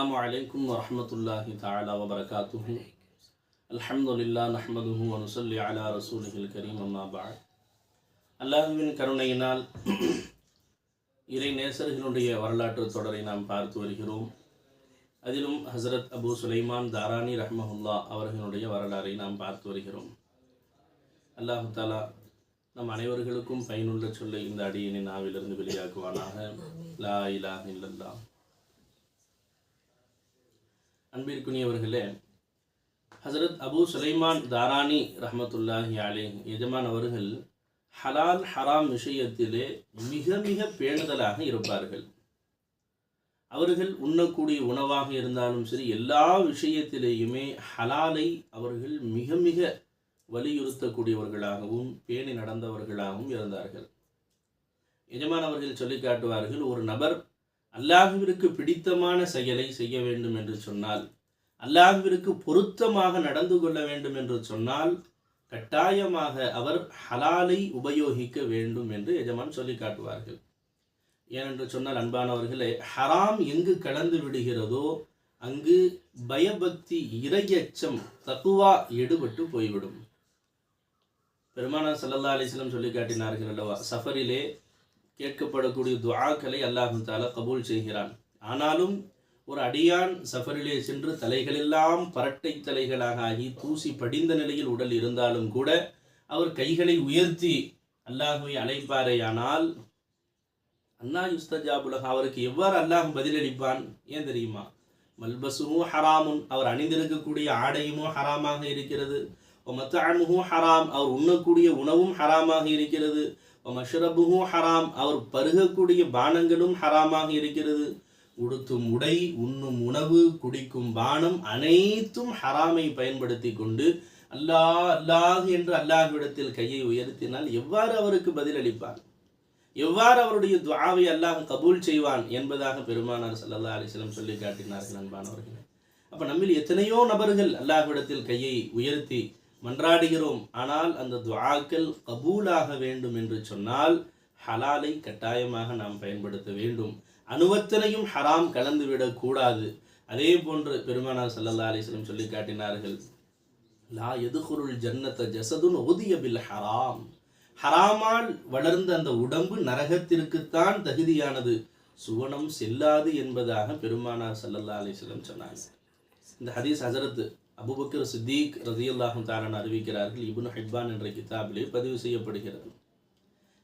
அஸ்ஸலாமு அலைக்கும் வரஹ்மத்துல்லாஹி தஆலா வபரகாத்துஹு. அல்ஹம்துலில்லாஹ் நஹ்மதுஹு வ நுஸல்லி அலா ரசூலிஹில் கரீம். அம்மா பஅத். அல்லாஹ்வின் கருணையினால் இறை நேசர்களுடைய வரலாற்று தொடரை நாம் பார்த்து வருகிறோம். அதிலும் ஹஸரத் அபூ சுலைமான் தாரானி ரஹ்மஹுல்லா அவர்களுடைய வரலாறை நாம் பார்த்து வருகிறோம். அல்லாஹு தஆலா நம் அனைவர்களுக்கும் பயனுள்ள சொல்லை இந்த அடியினின் நாவிலிருந்து வெளியாக்குவானாக. லா இலாஹ இல்லல்லாஹ். அன்பிற்குரியவர்களே, ஹஸரத் அபூ சுலைமான் தாரானி ரஹ்மத்துல்லாஹி அலைஹி எஜமான் அவர்கள் ஹலால் ஹராம் விஷயத்திலே மிக மிக பேணுதலாக இருப்பார்கள். அவர்கள் உண்ணக்கூடிய உணவாக இருந்தாலும் சரி, எல்லா விஷயத்திலேயுமே ஹலாலை அவர்கள் மிக மிக வலியுறுத்தக்கூடியவர்களாகவும் பேணி நடந்தவர்களாகவும் இருந்தார்கள். எஜமான் அவர்கள் சொல்லி காட்டுவார்கள், ஒரு நபர் அல்லாஹ்விற்கு பிடித்தமான செயலை செய்ய வேண்டும் என்று சொன்னால், அல்லாஹ்விற்கு பொருத்தமாக நடந்து கொள்ள வேண்டும் என்று சொன்னால், கட்டாயமாக அவர் ஹலாலை உபயோகிக்க வேண்டும் என்று எஜமான் சொல்லி காட்டுவார்கள். ஏனென்று சொன்னால், அன்பானவர்களே, ஹராம் எங்கு கலந்து விடுகிறதோ அங்கு பயபக்தி, இறையச்சம், தக்குவா எடுபட்டு போய்விடும். பெருமானார் ஸல்லல்லாஹு அலைஹி வஸல்லம் சொல்லி காட்டினார்கள் அல்லவா, சஃபரிலே கேட்கப்படக்கூடிய துஆக்களை அல்லாஹ் தஆலா கபூல் செய்கிறான். ஆனாலும் ஒரு அடியான் சஃபரிலே சென்று தலைகளெல்லாம் பரட்டை தலைகளாக ஆகி தூசி படிந்த நிலையில் உடல் இருந்தாலும் கூட அவர் கைகளை உயர்த்தி அல்லாஹ்வை அழைப்பாரேயானால் அன்னா யுஸ்தஜாபுலஹ், அவருக்கு எவ்வாறு அல்லாஹ் பதிலளிப்பான்? ஏன் தெரியுமா? மல்பசுஹு ஹராமுன், அவர் அணிந்திருக்கக்கூடிய ஆடையுமோ ஹராமாக இருக்கிறது. மத்அமுஹு ஹராம், அவர் உண்ணக்கூடிய உணவும் ஹராமாக இருக்கிறது. மஷ்ரபுஹு ஹராம், அவர் பருகக்கூடிய பானங்களும் ஹராமாக இருக்கிறது. உடுத்தும் உடை, உண்ணும் உணவு, குடிக்கும் பானம் அனைத்தும் ஹராமை பயன்படுத்தி கொண்டு அல்லாஹ் அல்லாஹ் என்று அல்லாஹ்விடத்தில் கையை உயர்த்தினால் எவ்வாறு அவருக்கு பதிலளிப்பான்? எவ்வாறு அவருடைய துஆவை அல்லாஹ் கபூல் செய்வான் என்பதாக பெருமானார் ஸல்லல்லாஹு அலைஹி வஸல்லம் சொல்லி காட்டினார்கள். அன்பானவர்களே, அப்போ நம்மில் எத்தனையோ நபர்கள் அல்லாஹ்விடத்தில் கையை உயர்த்தி மன்றாடுகிறோம். ஆனால் அந்த துஆக்கள் கபூலாக வேண்டும் என்று சொன்னால் ஹலாலை கட்டாயமாக நாம் பயன்படுத்த வேண்டும். அணுவத்தனையும் ஹராம் கலந்துவிடக் கூடாது. அதே போன்று பெருமானார் ஸல்லல்லாஹு அலைஹி வஸல்லம் சொல்லி காட்டினார்கள், லா யதுகுலுல் ஜன்னத ஜஸதுன் உதிய பில் ஹராம், ஹராமால் வளர்ந்த அந்த உடம்பு நரகத்திற்குத்தான் தகுதியானது, சுவனம் செல்லாது என்பதாக பெருமானார் ஸல்லல்லாஹு அலைஹி வஸல்லம் சொன்னாங்க. இந்த ஹதீஸ் ஹஸரத் அபூபக்கர் சித்திக் ரலியல்லாஹு தஆலா அறிவிக்கிறார்கள். இப்னு ஹிப்பான் என்ற கிதாபிலே பதிவு செய்யப்படுகிறது.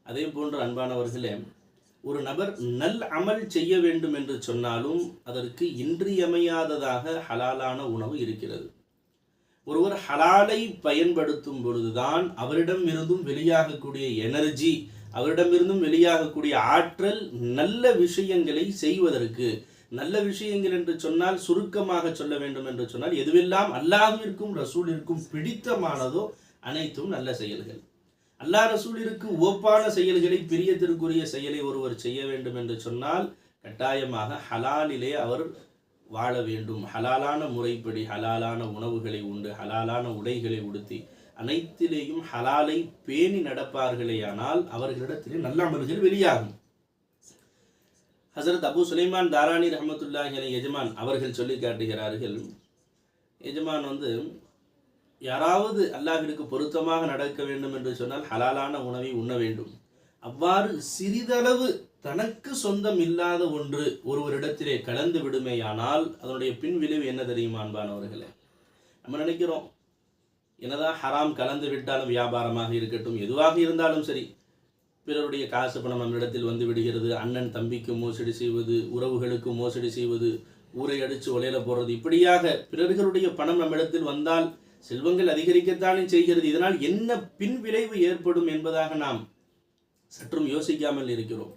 அதே போன்று அன்பானவர்களே, ஒரு நபர் நல் அமல் செய்ய வேண்டும் என்று சொன்னாலும் அதற்கு இன்றியமையாததாக ஹலாலான உணவு இருக்கிறது. ஒருவர் ஹலாலை பயன்படுத்தும் பொழுதுதான் அவரிடம் இருந்தும் வெளியாகக்கூடிய எனர்ஜி, அவரிடமிருந்தும் வெளியாகக்கூடிய ஆற்றல் நல்ல விஷயங்களை செய்வதற்கு. நல்ல விஷயங்கள் என்று சொன்னால் சுருக்கமாக சொல்ல வேண்டும் என்று சொன்னால், எதுவெல்லாம் அல்லாஹ்விற்கும் ரசூலிற்கும் பிடித்தமானதோ அனைத்தும் நல்ல செயல்கள். அல்லாஹ் ரசூலிற்கு ஓப்பான செயல்களை, பிரியத்திற்குரிய செயலை ஒருவர் செய்ய வேண்டும் என்று சொன்னால் கட்டாயமாக ஹலாலிலே அவர் வாழ வேண்டும். ஹலாலான முறைப்படி ஹலாலான உணவுகளை உண்டு, ஹலாலான உடைகளை உடுத்தி அனைத்திலேயும் ஹலாலை பேணி நடப்பார்களேயானால் அவர்களிடத்திலே நல்ல அமல்கள் வெளியாகும். ஹஸரத் அபூ சுலைமான் தாரானி ரஹ்மத்துல்லாஹி அலைஹி எஜமான் அவர்கள் சொல்லி காட்டுகிறார்கள், எஜமான் யாராவது அல்லாஹ்விற்கு பொருத்தமாக நடக்க வேண்டும் என்று சொன்னால் ஹலாலான உணவை உண்ண வேண்டும். அவ்வாறு சிறிதளவு தனக்கு சொந்தம் இல்லாத ஒன்று ஒருவரிடத்திலே கலந்து விடுமேயானால் அதனுடைய பின் விளைவு என்ன தெரியுமா? அன்பானவர்களே, நம்ம நினைக்கிறோம் என்னதான் ஹராம் கலந்து விட்டாலும், வியாபாரமாக இருக்கட்டும் எதுவாக இருந்தாலும் சரி, பிறருடைய காசு பணம் நம்மிடத்தில் வந்து விடுகிறது. அண்ணன் தம்பிக்கு மோசடி செய்வது, உறவுகளுக்கு மோசடி செய்வது, ஊரை அடித்து ஒலையில போடுறது, இப்படியாக பிறர்களுடைய பணம் நம்மிடத்தில் வந்தால் செல்வங்கள் அதிகரிக்கத்தானே செய்கிறது. இதனால் என்ன பின் விளைவு ஏற்படும் என்பதாக நாம் சற்றும் யோசிக்காமல் இருக்கிறோம்.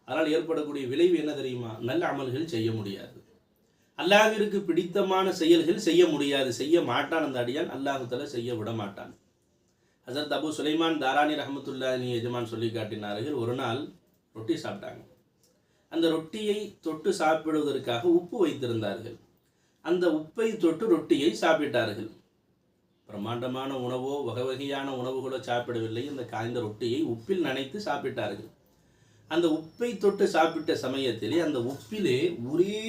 அதனால் ஏற்படக்கூடிய விளைவு என்ன தெரியுமா? நல்ல அமல்கள் செய்ய முடியாது, அல்லாஹ்விற்கு பிடித்தமான செயல்கள் செய்ய முடியாது, செய்ய மாட்டான் அந்த அடியான், அல்லாஹ் தஆலா செய்ய விட மாட்டான். ஹஸரத் அபூ சுலைமான் தாரானி ரஹ்மத்துல்லாஹி எஜமான் சொல்லி காட்டினார்கள், ஒரு நாள் ரொட்டி சாப்பிட்டாங்க. அந்த ரொட்டியை தொட்டு சாப்பிடுவதற்காக உப்பு வைத்திருந்தார்கள். அந்த உப்பை தொட்டு ரொட்டியை சாப்பிட்டார்கள். பிரம்மாண்டமான உணவோ வகை வகையான உணவுகளோ சாப்பிடவில்லை. அந்த காய்ந்த ரொட்டியை உப்பில் நனைத்து சாப்பிட்டார்கள். அந்த உப்பை தொட்டு சாப்பிட்ட சமயத்திலே அந்த உப்பிலே ஒரே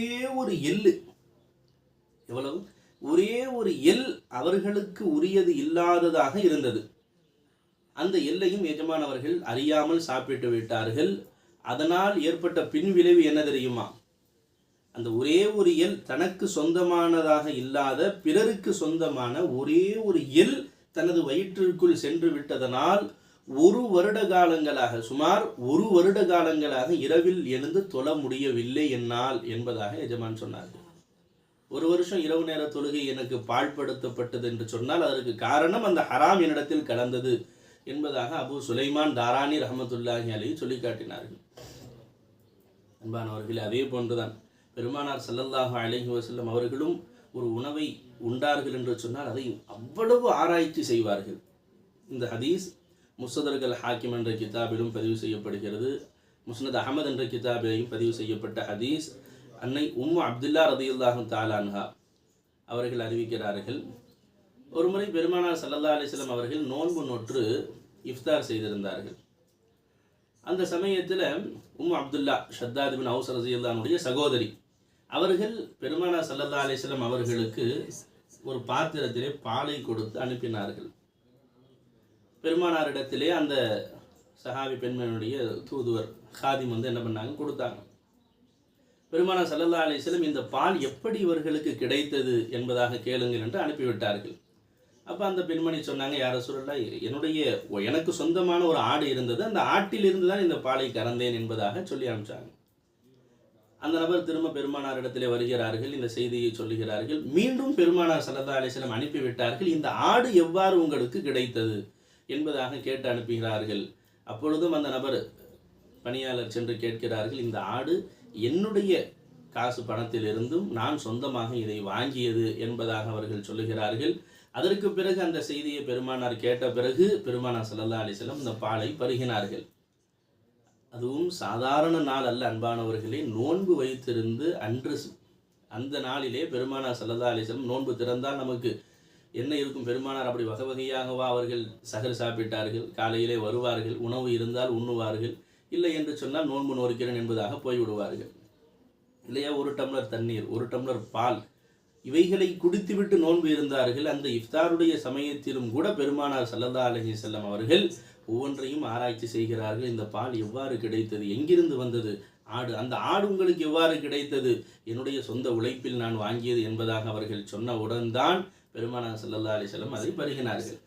ஒரு எள்ளு, எவ்வளவு? ஒரே ஒரு எல் அவர்களுக்கு உரியது இல்லாததாக இருந்தது. அந்த எல்லையும் எஜமானவர்கள் அறியாமல் சாப்பிட்டு விட்டார்கள். அதனால் ஏற்பட்ட பின்விளைவு என்ன தெரியுமா? அந்த ஒரே ஒரு எல் தனக்கு சொந்தமானதாக இல்லாத பிறருக்கு சொந்தமான ஒரே ஒரு எல் தனது வயிற்றிற்குள் சென்று விட்டதனால் 1 வருட காலங்களாக, சுமார் 1 வருட காலங்களாக இரவில் எழுந்து தொழ முடியவில்லை என்னால் என்பதாக எஜமான் சொன்னார்கள். 1 வருஷம் இரவு நேர தொழுகை எனக்கு பாழ்படுத்தப்பட்டது என்று சொன்னால் அதற்கு காரணம் அந்த ஹராம் என்னிடத்தில் கலந்தது என்பதாக அபு சுலைமான் தாரானி ரஹமத்துல்லாஹி அலைஹி சொல்லி காட்டினார்கள். அன்பானவர்களே, அதே போன்றுதான் பெருமானார் ஸல்லல்லாஹு அலைஹி வஸல்லம் அவர்களும் ஒரு உணவை உண்டார்கள் என்று சொன்னால் அதை அவ்வளவு ஆராய்ச்சி செய்வார்கள். இந்த ஹதீஸ் முஸ்ததரக் ஹாக்கிம் என்ற கிதாபிலும் பதிவு செய்யப்படுகிறது. முஸ்னத் அஹமது என்ற கிதாபிலையும் பதிவு செய்யப்பட்ட ஹதீஸ். அன்னை அப்துல்லா ரதியல்லாஹு தஆலா அன்ஹா அவர்கள் அறிவிக்கிறார்கள், ஒரு முறை பெருமானார் ஸல்லல்லாஹு அலைஹி வஸல்லம் அவர்கள் நோன்பு நோற்று இஃப்தார் செய்திருந்தார்கள். அந்த சமயத்தில் அப்துல்லா ஷத்தாத் பின் அவுஸ் ரலியல்லாஹுடைய சகோதரி அவர்கள் பெருமானார் ஸல்லல்லாஹு அலைஹி வஸல்லம் அவர்களுக்கு ஒரு பாத்திரத்திலே பாலை கொடுத்து அனுப்பினார்கள். பெருமானாரிடத்திலே அந்த சஹாபி பெண்மணியுடைய தூதுவர் ஹாதிம் என்ன பண்ணாங்க, கொடுத்தாங்க. பெருமானார் ஸல்லல்லாஹு அலைஹி வஸல்லம் இந்த பால் எப்படி இவர்களுக்கு கிடைத்தது என்பதாக கேளுங்கள் என்று அனுப்பிவிட்டார்கள். அப்போ அந்த பெண்மணி சொன்னாங்க, யார் ரசூலல்லாஹ், எனக்கு சொந்தமான ஒரு ஆடு இருந்தது, அந்த ஆட்டிலிருந்து தான் இந்த பாலை கறந்தேன் என்பதாக சொல்லி அனுப்பிச்சாங்க. அந்த நபர் திரும்ப பெருமானார் இடத்திலே வருகிறார்கள், இந்த செய்தியை சொல்லுகிறார்கள். மீண்டும் பெருமானார் ஸல்லல்லாஹு அலைஹி வஸல்லம் அனுப்பிவிட்டார்கள். இந்த ஆடு எவ்வாறு உங்களுக்கு கிடைத்தது என்பதாக கேட்டு அனுப்புகிறார்கள். அப்பொழுதும் அந்த நபர் பணியாளர் சென்று கேட்கிறார்கள், இந்த ஆடு என்னுடைய காசு பணத்திலிருந்தும் நான் சொந்தமாக இதை வாங்கியது என்பதாக அவர்கள் சொல்லுகிறார்கள். அதற்கு பிறகு அந்த செய்தியை பெருமானார் கேட்ட பிறகு பெருமானார் ஸல்லல்லாஹு அலைஹி வஸல்லம் இந்த பாலை பருகினார்கள். அதுவும் சாதாரண நாள் அல்ல அன்பானவர்களே, நோன்பு வைத்திருந்து அந்த நாளிலே பெருமானார் ஸல்லல்லாஹு அலைஹி வஸல்லம் நோன்பு திறந்தால் நமக்கு என்ன இருக்கும்? பெருமானார் அப்படி வகை வகையாகவா அவர்கள் சகர் சாப்பிட்டார்கள், காலையிலே வருவார்கள், உணவு இருந்தால் உண்ணுவார்கள், இல்லை என்று சொன்னால் நோன்பு நோக்கிறேன் என்பதாக போய்விடுவார்கள். இல்லையா, 1 டம்ளர் தண்ணீர், 1 டம்ளர் பால், இவைகளை குடித்துவிட்டு நோன்பு இருந்தார்கள். அந்த இஃப்தாருடைய சமயத்திலும் கூட பெருமானார் ஸல்லல்லாஹு அலைஹி வஸல்லம் அவர்கள் ஒவ்வொன்றையும் ஆராய்ச்சி செய்கிறார்கள். இந்த பால் எவ்வாறு கிடைத்தது, எங்கிருந்து வந்தது, ஆடு, அந்த ஆடு உங்களுக்கு எவ்வாறு கிடைத்தது, என்னுடைய சொந்த உழைப்பில் நான் வாங்கியது என்பதாக அவர்கள் சொன்னவுடன் தான் பெருமானார் ஸல்லல்லாஹு அலைஹி வஸல்லம் அதை பருகினார்கள்.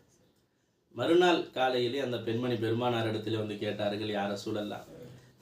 மறுநாள் காலையிலே அந்த பெண்மணி பெருமானார் இடத்திலே கேட்டார்கள், யார் ரசூலல்லாஹ்,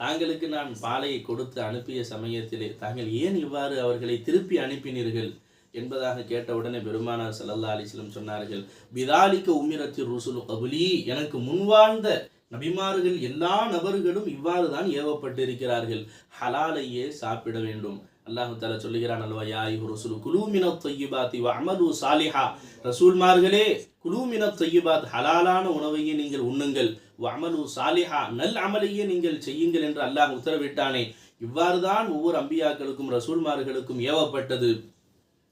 தாங்களுக்கு நான் பாலை கொடுத்து அனுப்பிய சமயத்திலே தாங்கள் ஏன் இவ்வாறு அவர்களை திருப்பி அனுப்பினீர்கள் என்பதாக கேட்டவுடனே பெருமானார் ஸல்லல்லாஹு அலைஹி வஸல்லம் சொன்னார்கள், பிதாலிக உமிரத்தி ருசுலு கபுலி, எனக்கு முன்வாழ்ந்த நபிமார்கள் எல்லா நபர்களும் இவ்வாறு தான் ஏவப்பட்டிருக்கிறார்கள், ஹலாலையே சாப்பிட வேண்டும். அல்லாஹ் தஆலா சொல்லுகிறான் அல்லவா, யா அய்யுஹர் ரசூலு குலூ மினத் தய்யிபாத்தி வஅமலு சாலிஹா, ரசூல்மார்களே குலூ மினத் தய்யிபாத், ஹலாலான உணவையே நீங்கள் உண்ணுங்கள், வஅமலு சாலிஹா, நல் அமலையே நீங்கள் செய்யுங்கள் என்று அல்லாஹ் உத்தரவிட்டானே. இவ்வாறு தான் ஒவ்வொரு அம்பியாக்களுக்கும் ரசூல்மார்களுக்கும் ஏவப்பட்டது.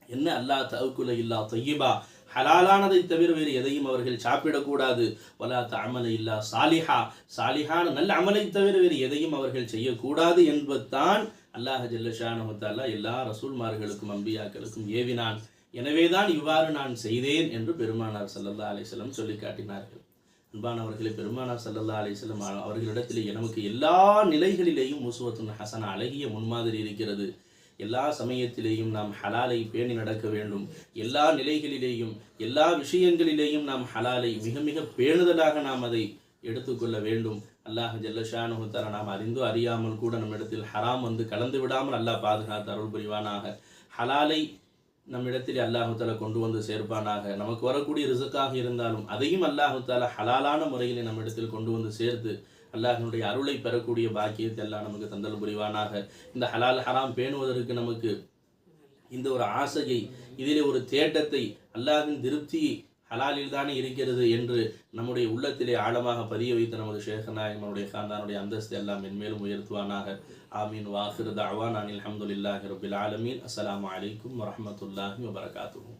என்ன? அல்லாஹ் தஅக்குல இல்லா தய்யிபா, ஹலாலானதை தவிர வேறு எதையும் அவர்கள் சாப்பிடக்கூடாது. வலா தஅமல இல்லா சாலிஹா, சாலிஹான நல்ல அமலை தவிர வேறு எதையும் அவர்கள் செய்யக்கூடாது என்பதுதான் அல்லாஹ் ஜல்ல ஷானஹு தஆலா எல்லா ரசூல்மார்களுக்கும் அம்பியாக்களுக்கும் ஏவினான். எனவேதான் இவ்வாறு நான் செய்தேன் என்று பெருமானார் ஸல்லல்லாஹு அலைஹி வஸல்லம் சொல்லி காட்டினார்கள். அன்பானவர்களே, பெருமானார் ஸல்லல்லாஹு அலைஹி வஸல்லம் அவர்களிடத்திலே நமக்கு எல்லா நிலைகளிலேயும் உஸ்வத்துன் ஹஸனா, அழகிய முன்மாதிரி இருக்கிறது. எல்லா சமயத்திலேயும் நாம் ஹலாலை பேணி நடக்க வேண்டும். எல்லா நிலைகளிலேயும் எல்லா விஷயங்களிலேயும் நாம் ஹலாலை மிக மிக பேணுதலாக நாம் அதை எடுத்துக்கொள்ள வேண்டும். அல்லாஹ் ஜல்ல ஷானஹு தஆலா நாம் அறிந்தோ அறியாமல் கூட நம்மிடத்தில் ஹராம் கலந்து விடாமல் அல்லாஹ் பாதுகாத்து அருள் புரிவானாக. ஹலாலை நம்மிடத்தில் அல்லாஹு தஆலா கொண்டு சேர்ப்பானாக. நமக்கு வரக்கூடிய ரிஸ்காக இருந்தாலும் அதையும் அல்லாஹு தஆலா ஹலாலான முறையில் நம்மிடத்தில் கொண்டு சேர்த்து அல்லாஹ்வினுடைய அருளை பெறக்கூடிய பாக்கியத்தை எல்லாம் நமக்கு தந்தல் புரிவானாக. இந்த ஹலால் ஹராம் பேணுவதற்கு நமக்கு இந்த ஒரு ஆசையை, இதிலே ஒரு தேட்டத்தை, அல்லாஹ்வின் திருப்தி ஹலாலில் தானே இருக்கிறது என்று நம்முடைய உள்ளத்திலே ஆழமாக பதிய வைத்த நமது ஷேഖനായ நம்முடைய காந்தானுடைய அந்தஸ்து எல்லாம் மென்மேலும் உயர்த்துவானாக. ஆமீன். வாஹிரு தஅவானா அல்ஹம்துலில்லாஹி ரப்பில் ஆலமீன். அஸ்ஸலாமு அலைக்கும் வரஹ்மத்துல்லாஹி வபரகாத்துஹு.